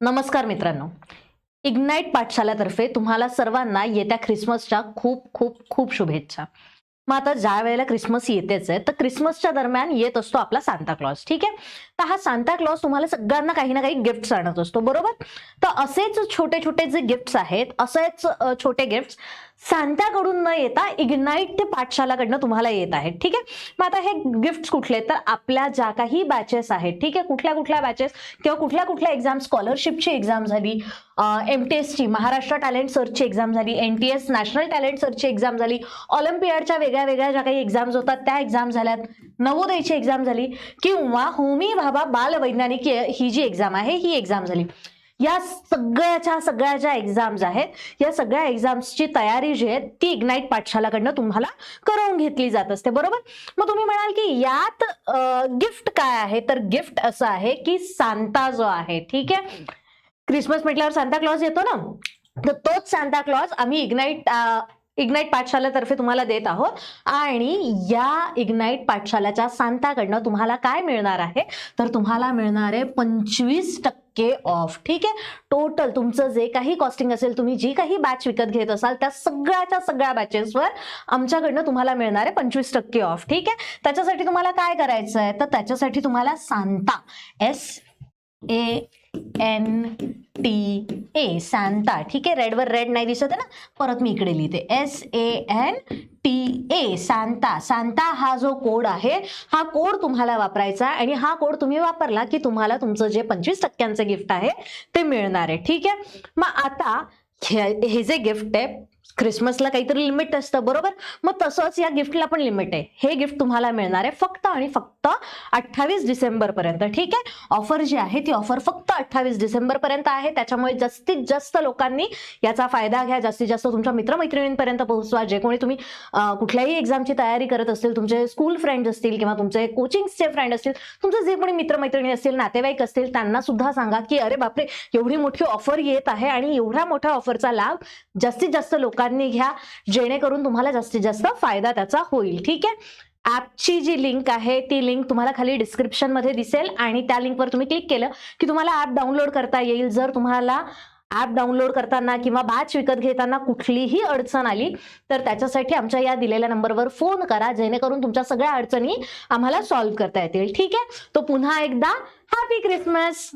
नमस्कार मित्रांनो, इग्नाइट पाठशालातर्फे तुम्हाला सर्वांना येत्या ख्रिसमसच्या खूप खूप खूप शुभेच्छा. मग आता ज्या वेळेला क्रिसमस येतेच आहे, तर क्रिसमसच्या दरम्यान येत असतो आपला सांता क्लॉज. ठीक आहे. तर हा सांता क्लॉज तुम्हाला सगळ्यांना काही ना काही गिफ्ट्स आणत असतो, बरोबर. तर असेच छोटे छोटे जे गिफ्ट्स आहेत, असेच छोटे गिफ्ट्स सांताकडून न येता इग्नाइट ते पाठशालाकडनं तुम्हाला येत आहेत. ठीक आहे. मग आता हे गिफ्ट्स कुठले, तर आपल्या ज्या काही बॅचेस आहेत, ठीक आहे, कुठल्या कुठल्या बॅचेस किंवा कुठल्या कुठल्या एक्झाम, स्कॉलरशिपची एक्झाम झाली, MTS ची महाराष्ट्र टॅलेंट सर्चची एक्झाम झाली, NTS नॅशनल टॅलेंट सर्चची एक्झाम झाली, ऑलिम्पियाडच्या वेगळ्या वेगळ्या ज्या काही एक्झाम्स होतात त्या एक्झाम झाल्यात, नवोदयची एक्झाम झाली, किंवा होमी भाभा बाल वैज्ञानिक ही जी एक्झाम आहे ही एक्झाम झाली. या सगळ्या ज्या एक्झाम्स आहेत, या सगळ्या एक्झाम्सची तयारी जी आहे ती इग्नाइट पाठशालाकडनं तुम्हाला करून घेतली जात असते, बरोबर. मग तुम्ही म्हणाल की यात गिफ्ट काय आहे, तर गिफ्ट असं आहे की सांता जो आहे, ठीक आहे, क्रिसमस म्हटल्यावर सांता क्लॉज येतो ना, तर तोच सांता क्लॉज आम्ही इग्नाइट पाठशालातर्फे तुम्हाला देत आहोत. आणि या इग्नाइट पाठशालाच्या सांताकडनं तुम्हाला काय मिळणार आहे, तर तुम्हाला मिळणार आहे 25% ऑफ. ठीक आहे. टोटल तुमचं जे काही कॉस्टिंग असेल, तुम्ही जी काही बॅच विकत घेत असाल त्या सगळ्याच्या सगळ्या बॅचेसवर आमच्याकडनं तुम्हाला मिळणार आहे 25% ऑफ. ठीक आहे. त्याच्यासाठी तुम्हाला काय करायचं आहे, तर त्याच्यासाठी तुम्हाला सांता, SANTA, सांता, ठीक आहे. रेडवर रेड नाही दिसत आहे ना, परत मी इकडे लिहिते SANTA, सांता. सांता हा जो कोड आहे, हा कोड तुम्हाला वापरायचा आणि हा कोड तुम्ही वापरला की तुम्हाला तुमचं जे 25% गिफ्ट आहे ते मिळणार आहे. ठीक आहे. मग आता हे जे गिफ्ट आहे, क्रिसमसला काहीतरी लिमिट असतं, बरोबर. मग तसंच या गिफ्टला पण लिमिट आहे. हे गिफ्ट तुम्हाला मिळणार आहे फक्त आणि फक्त 28 डिसेंबर पर्यंत. ठीक आहे. ऑफर जी आहे ती ऑफर फक्त 28 डिसेंबर पर्यंत आहे. त्याच्यामुळे जास्तीत जास्त लोकांनी याचा फायदा घ्या, जास्तीत जास्त तुमच्या मित्रमैत्रिणींपर्यंत पोहोचवा. जे कोणी तुम्ही कुठल्याही एक्झामची तयारी करत असतील, तुमचे स्कूल फ्रेंड्स असतील किंवा तुमचे कोचिंगचे फ्रेंड असतील, तुमचे जे कोणी मित्रमैत्रिणी असतील, नातेवाईक असतील, त्यांना सुद्धा सांगा की अरे बापरे, एवढी मोठी ऑफर येत आहे आणि एवढ्या मोठ्या ऑफरचा लाभ जास्तीत जास्त लोकांनी घ्या, जेणेकरून तुम्हाला जास्तीत जास्त फायदा त्याचा होईल. ठीक आहे. ऍपची जी लिंक आहे ती लिंक तुम्हाला खाली डिस्क्रिप्शन मध्ये दिसेल आणि त्या लिंकवर तुम्ही क्लिक केलं की तुम्हाला ऍप डाउनलोड करता येईल. जर तुम्हाला ऍप डाउनलोड करताना किंवा बॅच विकत घेताना कुठलीही अडचण आली तर त्याच्यासाठी आमच्या या दिलेल्या नंबरवर फोन करा, जेणेकरून तुमच्या सगळ्या अडचणी आम्हाला सॉल्व्ह करता येतील. ठीक आहे. तो पुन्हा एकदा हॅपी क्रिसमस.